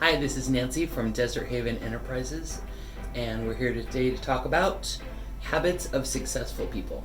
Hi, this is Nancy from Desert Haven Enterprises, and we're here today to talk about habits of successful people.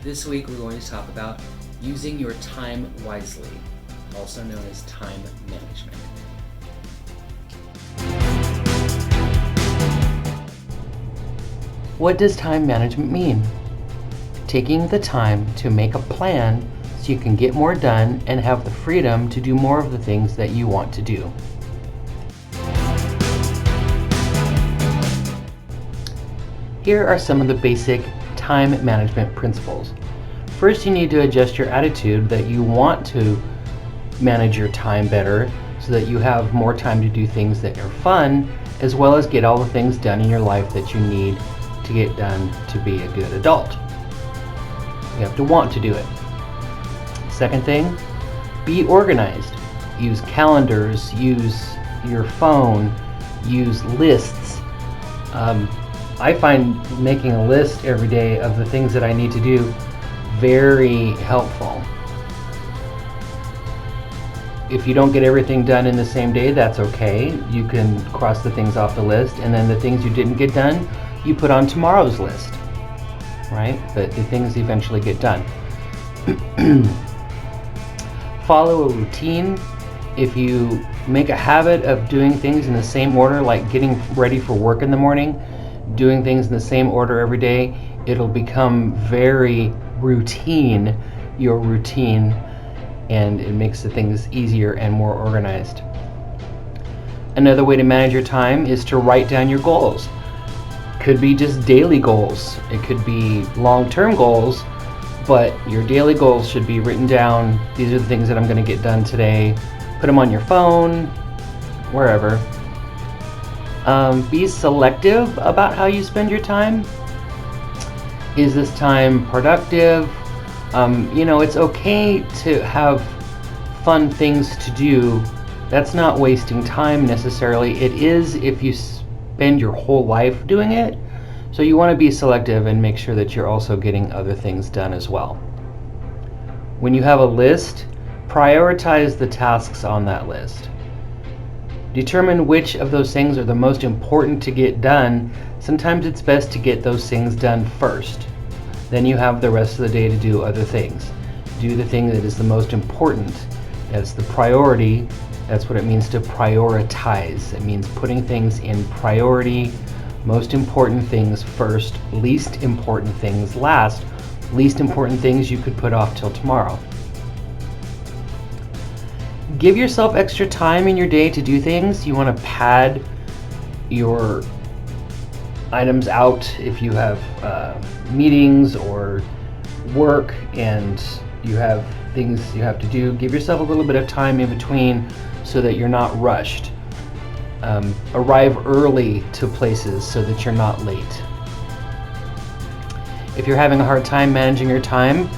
This week we're going to talk about using your time wisely, also known as time management. What does time management mean? Taking the time to make a plan so you can get more done and have the freedom to do more of the things that you want to do. Here are some of the basic time management principles. First, you need to adjust your attitude that you want to manage your time better so that you have more time to do things that are fun, as well as get all the things done in your life that you need to get done to be a good adult. You have to want to do it. Second thing, be organized. Use calendars, use your phone, use lists. I find making a list every day of the things that I need to do very helpful. If you don't get everything done in the same day, that's okay. You can cross the things off the list, and then the things you didn't get done, you put on tomorrow's list. Right? But the things eventually get done. Follow a routine. If you make a habit of doing things in the same order, like getting ready for work in the morning, doing things in the same order every day, it'll become very routine, your routine, and it makes the things easier and more organized. Another way to manage your time is to write down your goals. Could be just daily goals. It could be long-term goals, but your daily goals should be written down. These are the things that I'm going to get done today. Put them on your phone, wherever. Be selective about how you spend your time. Is this time productive? It's okay to have fun things to do. That's not wasting time necessarily. It is if you spend your whole life doing it. So you want to be selective and make sure that you're also getting other things done as well. When you have a list, prioritize the tasks on that list. Determine which of those things are the most important to get done. Sometimes it's best to get those things done first. Then you have the rest of the day to do other things. Do the thing that is the most important. That's the priority. That's what it means to prioritize. It means putting things in priority, most important things first, least important things last, least important things you could put off till tomorrow. Give yourself extra time in your day to do things. You want to pad your items out if you have meetings or work and you have things you have to do. Give yourself a little bit of time in between so that you're not rushed. Arrive early to places so that you're not late. If you're having a hard time managing your time,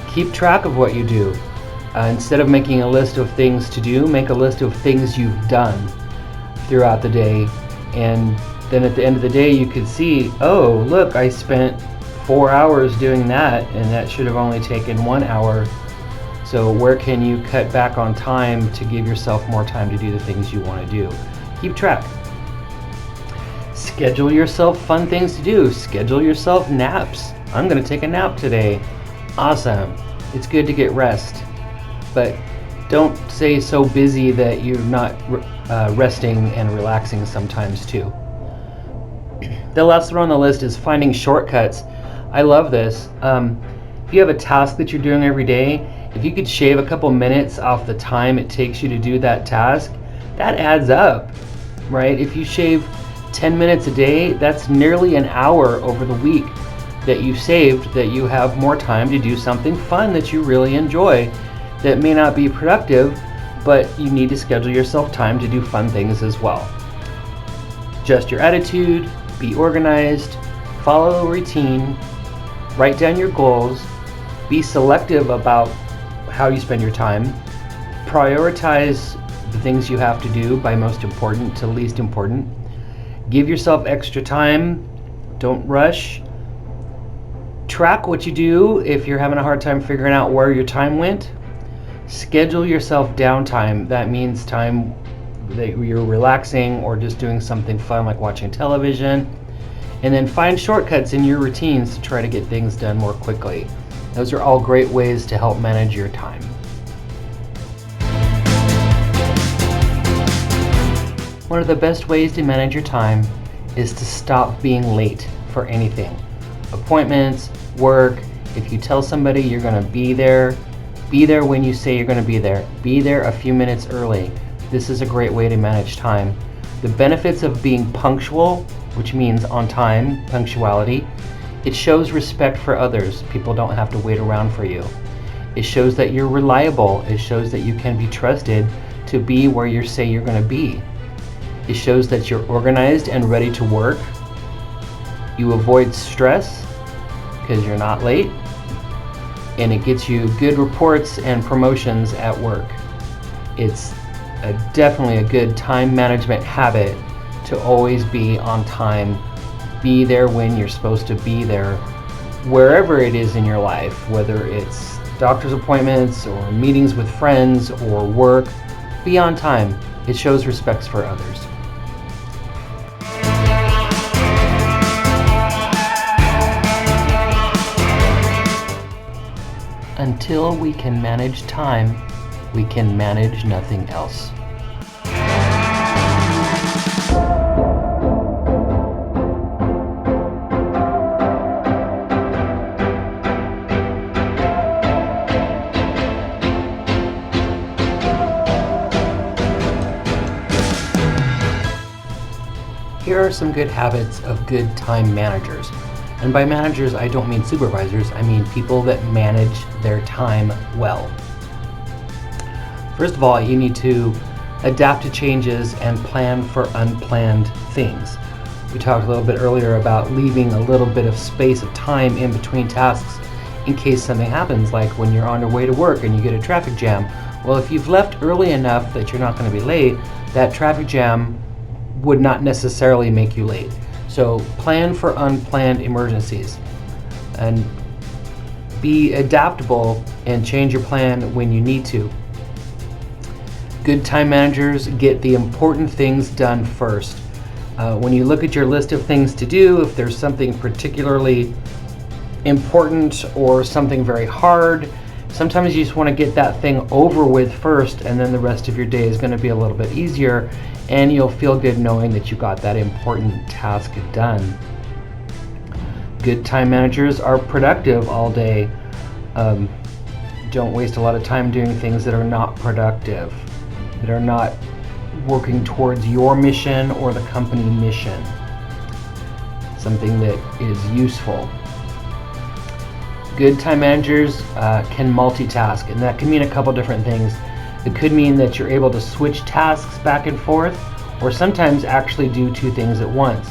keep track of what you do. Instead of making a list of things to do, make a list of things you've done throughout the day. And then at the end of the day, you could see, oh, look, I spent 4 hours doing that, and that should have only taken 1 hour. So where can you cut back on time to give yourself more time to do the things you want to do? Keep track. Schedule yourself fun things to do. Schedule yourself naps. I'm going to take a nap today. Awesome. It's good to get rest. But don't stay so busy that you're not resting and relaxing sometimes too. The last one on the list is finding shortcuts. I love this. If you have a task that you're doing every day, if you could shave a couple minutes off the time it takes you to do that task, that adds up, right? If you shave 10 minutes a day, that's nearly an hour over the week that you've saved, that you have more time to do something fun that you really enjoy, that may not be productive, but you need to schedule yourself time to do fun things as well. Adjust your attitude, be organized, follow a routine, write down your goals, be selective about how you spend your time, prioritize the things you have to do by most important to least important, give yourself extra time, don't rush, Track what you do if you're having a hard time figuring out where your time went. Schedule yourself downtime. That means time that you're relaxing or just doing something fun like watching television. And then find shortcuts in your routines to try to get things done more quickly. Those are all great ways to help manage your time. One of the best ways to manage your time is to stop being late for anything. Appointments, work. If you tell somebody you're going to be there when you say you're going to be there. Be there a few minutes early. This is a great way to manage time. The benefits of being punctual, which means on time, punctuality, it shows respect for others. People don't have to wait around for you. It shows that you're reliable. It shows that you can be trusted to be where you say you're going to be. It shows that you're organized and ready to work. You avoid stress because you're not late, and it gets you good reports and promotions at work. It's definitely a good time management habit to always be on time, be there when you're supposed to be there, wherever it is in your life, whether it's doctor's appointments or meetings with friends or work. Be on time. It shows respect for others. Until we can manage time, we can manage nothing else. Here are some good habits of good time managers. And by managers, I don't mean supervisors, I mean people that manage their time well. First of all, you need to adapt to changes and plan for unplanned things. We talked a little bit earlier about leaving a little bit of space of time in between tasks in case something happens, like when you're on your way to work and you get a traffic jam. Well, if you've left early enough that you're not going to be late, that traffic jam would not necessarily make you late. So plan for unplanned emergencies and be adaptable and change your plan when you need to. Good time managers get the important things done first. When you look at your list of things to do, if there's something particularly important or something very hard, sometimes you just want to get that thing over with first, and then the rest of your day is going to be a little bit easier, and you'll feel good knowing that you got that important task done. Good time managers are productive all day. Don't waste a lot of time doing things that are not productive, that are not working towards your mission or the company mission. Something that is useful. Good time managers can multitask, and that can mean a couple different things. It could mean that you're able to switch tasks back and forth, or sometimes actually do two things at once.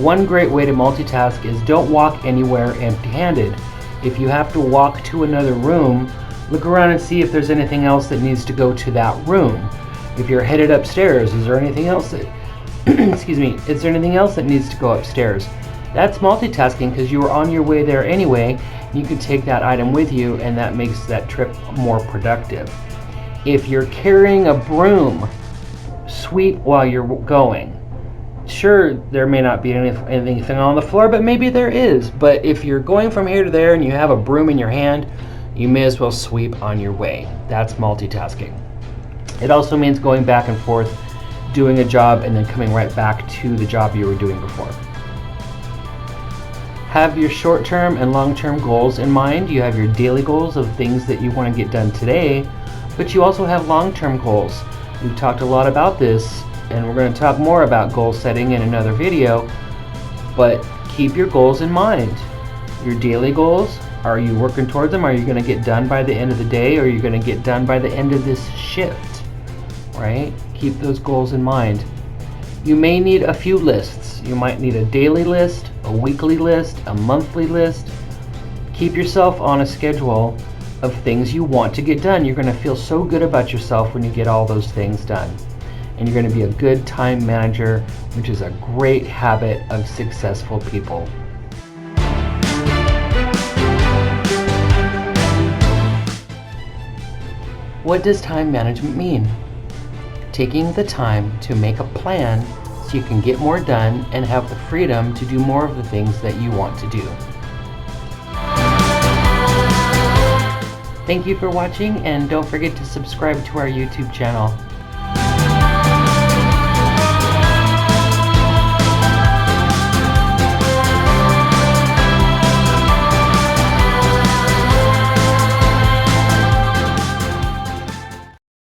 One great way to multitask is don't walk anywhere empty-handed. If you have to walk to another room, look around and see if there's anything else that needs to go to that room. If you're headed upstairs, is there anything else that is there anything else that needs to go upstairs? That's multitasking because you were on your way there anyway. You can take that item with you, and that makes that trip more productive. If you're carrying a broom, sweep while you're going. Sure, there may not be anything on the floor, but maybe there is. But if you're going from here to there and you have a broom in your hand, you may as well sweep on your way. That's multitasking. It also means going back and forth, doing a job, and then coming right back to the job you were doing before. Have your short-term and long-term goals in mind. You have your daily goals of things that you want to get done today, but you also have long-term goals. We've talked a lot about this, and we're going to talk more about goal setting in another video, but keep your goals in mind. Your daily goals, are you working towards them? Are you going to get done by the end of the day, or are you going to get done by the end of this shift? Right? Keep those goals in mind. You may need a few lists. You might need a daily list, a weekly list, a monthly list. Keep yourself on a schedule of things you want to get done. You're going to feel so good about yourself when you get all those things done. And you're going to be a good time manager, which is a great habit of successful people. What does time management mean? Taking the time to make a plan so you can get more done and have the freedom to do more of the things that you want to do. Thank you for watching, and don't forget to subscribe to our YouTube channel.